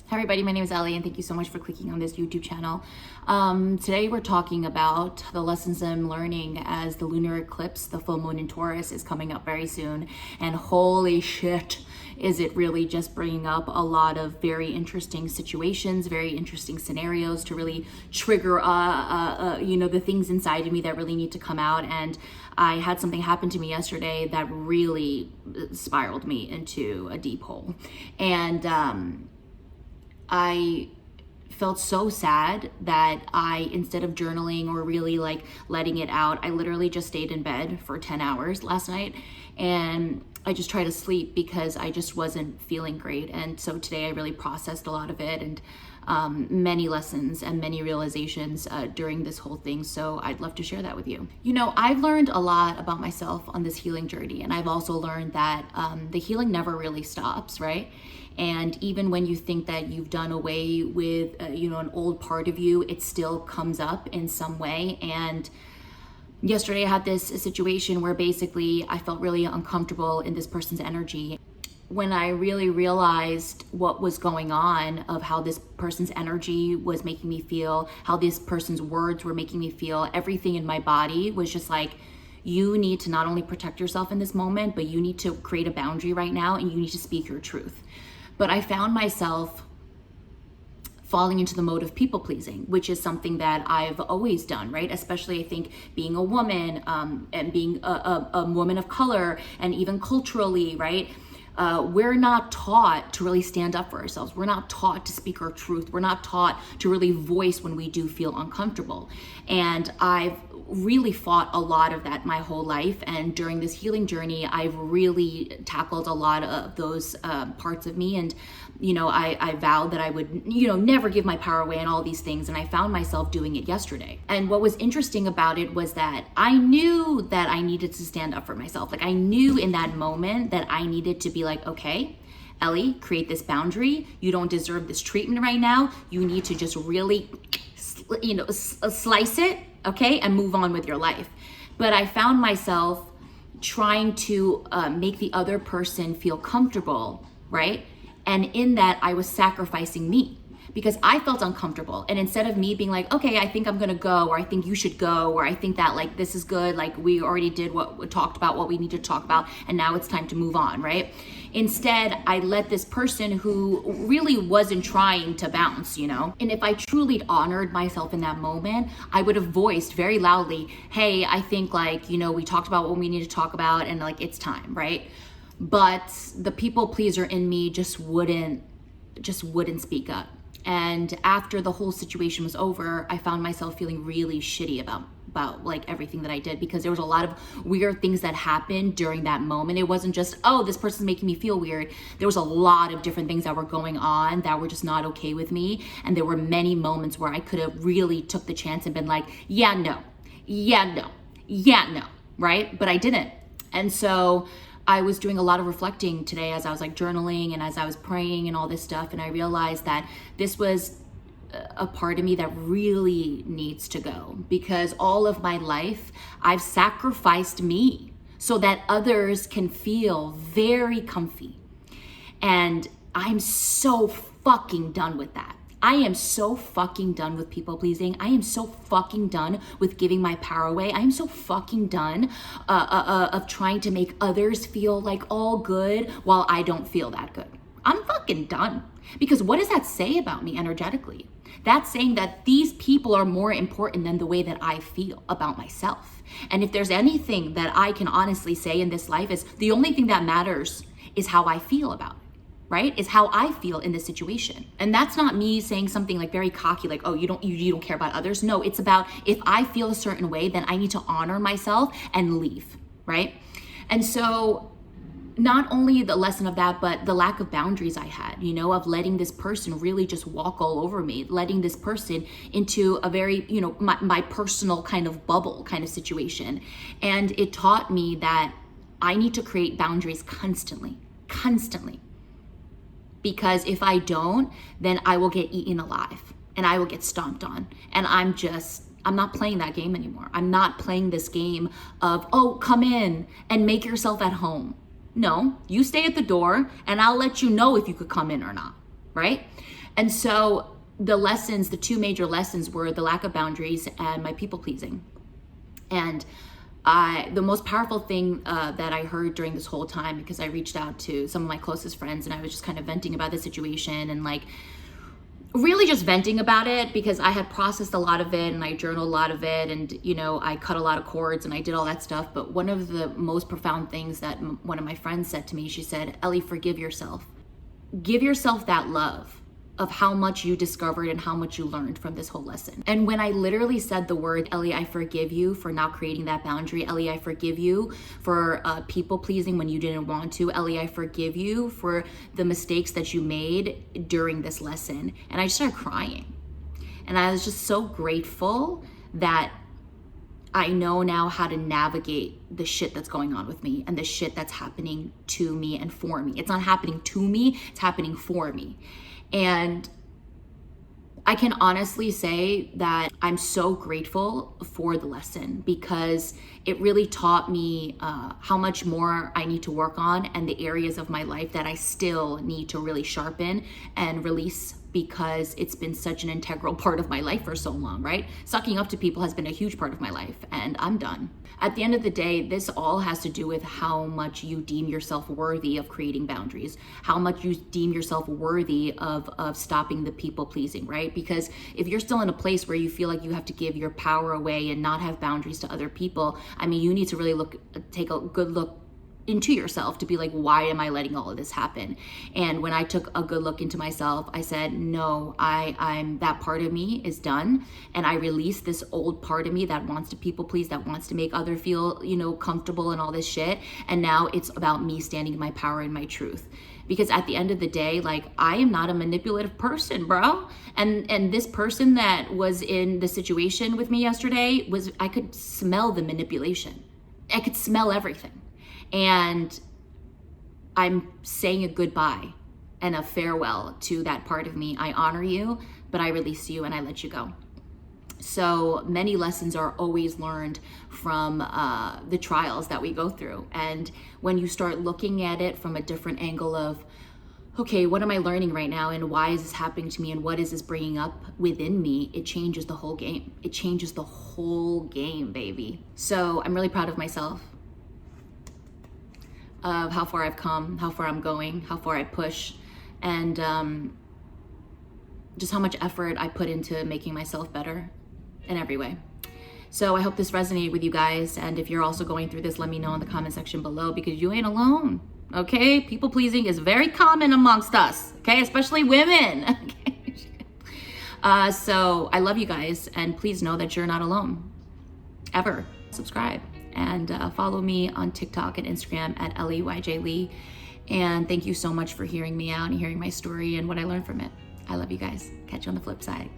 Hi everybody, my name is Ellie and thank you so much for clicking on this YouTube channel. Today we're talking about the lessons I'm learning as the lunar eclipse, the full moon in Taurus, is coming up very soon. And holy shit, is it really just bringing up a lot of very interesting situations, very interesting scenarios to really trigger, the things inside of me that really need to come out. And I had something happen to me yesterday that really spiraled me into a deep hole. And I felt so sad that instead of journaling or really like letting it out, I literally just stayed in bed for 10 hours last night and I just tried to sleep because I just wasn't feeling great. And so today I really processed a lot of it and many lessons and many realizations during this whole thing. So I'd love to share that with you. You know, I've learned a lot about myself on this healing journey. And I've also learned that the healing never really stops, right? And even when you think that you've done away with, an old part of you, it still comes up in some way. And yesterday I had this situation where basically I felt really uncomfortable in this person's energy. When I really realized what was going on, of how this person's energy was making me feel, how this person's words were making me feel, everything in my body was just like, you need to not only protect yourself in this moment, but you need to create a boundary right now and you need to speak your truth. But I found myself falling into the mode of people pleasing, which is something that I've always done, right? Especially I think being a woman and being a woman of color, and even culturally, right? We're not taught to really stand up for ourselves. We're not taught to speak our truth. We're not taught to really voice when we do feel uncomfortable. And I've really fought a lot of that my whole life. And during this healing journey, I've really tackled a lot of those parts of me. And, I vowed that I would, never give my power away and all these things. And I found myself doing it yesterday. And what was interesting about it was that I knew that I needed to stand up for myself. Like I knew in that moment that I needed to be like, okay, Ellie, create this boundary. You don't deserve this treatment right now. You need to just really, slice it, okay, and move on with your life. But I found myself trying to make the other person feel comfortable, right? And in that, I was sacrificing me because I felt uncomfortable. And instead of me being like, okay, I think I'm gonna go, or I think you should go, or I think that like this is good, like we already did what we talked about, what we need to talk about, and now it's time to move on, right? Instead, I let this person who really wasn't trying to bounce, And if I truly honored myself in that moment, I would have voiced very loudly, hey, I think we talked about what we need to talk about and like it's time, right? But the people pleaser in me just wouldn't speak up. And after the whole situation was over, I found myself feeling really shitty about like everything that I did, because there was a lot of weird things that happened during that moment. It wasn't just, oh, this person's making me feel weird. There was a lot of different things that were going on that were just not okay with me. And there were many moments where I could have really took the chance and been like, yeah, no, right? But I didn't. And so I was doing a lot of reflecting today as I was like journaling and as I was praying and all this stuff. And I realized that this was a part of me that really needs to go, because all of my life I've sacrificed me so that others can feel very comfy. And I'm so fucking done with that. I am so fucking done with people pleasing. I am so fucking done with giving my power away. I am so fucking done of trying to make others feel like all good while I don't feel that good. I'm fucking done. Because what does that say about me energetically? That's saying that these people are more important than the way that I feel about myself. And if there's anything that I can honestly say in this life, is the only thing that matters is how I feel about it. Right? Is how I feel in this situation. And that's not me saying something like very cocky, like, oh, you don't care about others. No, it's about, if I feel a certain way, then I need to honor myself and leave, right? And so not only the lesson of that, but the lack of boundaries I had, of letting this person really just walk all over me, letting this person into a very, my personal kind of bubble kind of situation. And it taught me that I need to create boundaries constantly. Because if I don't, then I will get eaten alive and I will get stomped on. And I'm not playing that game anymore. I'm not playing this game of, oh, come in and make yourself at home. No, you stay at the door and I'll let you know if you could come in or not, right? And so the two major lessons were the lack of boundaries and my people pleasing. And the most powerful thing that I heard during this whole time, because I reached out to some of my closest friends and I was just kind of venting about the situation and like really just venting about it, because I had processed a lot of it and I journaled a lot of it, and I cut a lot of cords and I did all that stuff. But one of the most profound things that one of my friends said to me, she said, Ellie, forgive yourself. Give yourself that love of how much you discovered and how much you learned from this whole lesson. And when I literally said the word, Ellie, I forgive you for not creating that boundary. Ellie, I forgive you for people pleasing when you didn't want to. Ellie, I forgive you for the mistakes that you made during this lesson. And I just started crying. And I was just so grateful that I know now how to navigate the shit that's going on with me and the shit that's happening to me and for me. It's not happening to me, it's happening for me. And I can honestly say that I'm so grateful for the lesson, because it really taught me how much more I need to work on and the areas of my life that I still need to really sharpen and release, because it's been such an integral part of my life for so long, right? Sucking up to people has been a huge part of my life, and I'm done. At the end of the day, this all has to do with how much you deem yourself worthy of creating boundaries, how much you deem yourself worthy of stopping the people pleasing, right? Because if you're still in a place where you feel like you have to give your power away and not have boundaries to other people, I mean, you need to really take a good look into yourself to be like, why am I letting all of this happen? And when I took a good look into myself, I said, no, I'm that part of me is done. And I released this old part of me that wants to people please, that wants to make other feel, comfortable and all this shit. And now it's about me standing in my power and my truth. Because at the end of the day, like, I am not a manipulative person, bro. And this person that was in the situation with me yesterday I could smell the manipulation. I could smell everything. And I'm saying a goodbye and a farewell to that part of me. I honor you, but I release you and I let you go. So many lessons are always learned from the trials that we go through. And when you start looking at it from a different angle of, okay, what am I learning right now? And why is this happening to me? And what is this bringing up within me? It changes the whole game. It changes the whole game, baby. So I'm really proud of myself, of how far I've come, how far I'm going, how far I push, and just how much effort I put into making myself better in every way. So I hope this resonated with you guys. And if you're also going through this, let me know in the comment section below, because you ain't alone, okay? People pleasing is very common amongst us, okay? Especially women, okay? So I love you guys, and please know that you're not alone, ever. Subscribe. And follow me on TikTok and Instagram at EllieYJLee. And thank you so much for hearing me out and hearing my story and what I learned from it. I love you guys. Catch you on the flip side.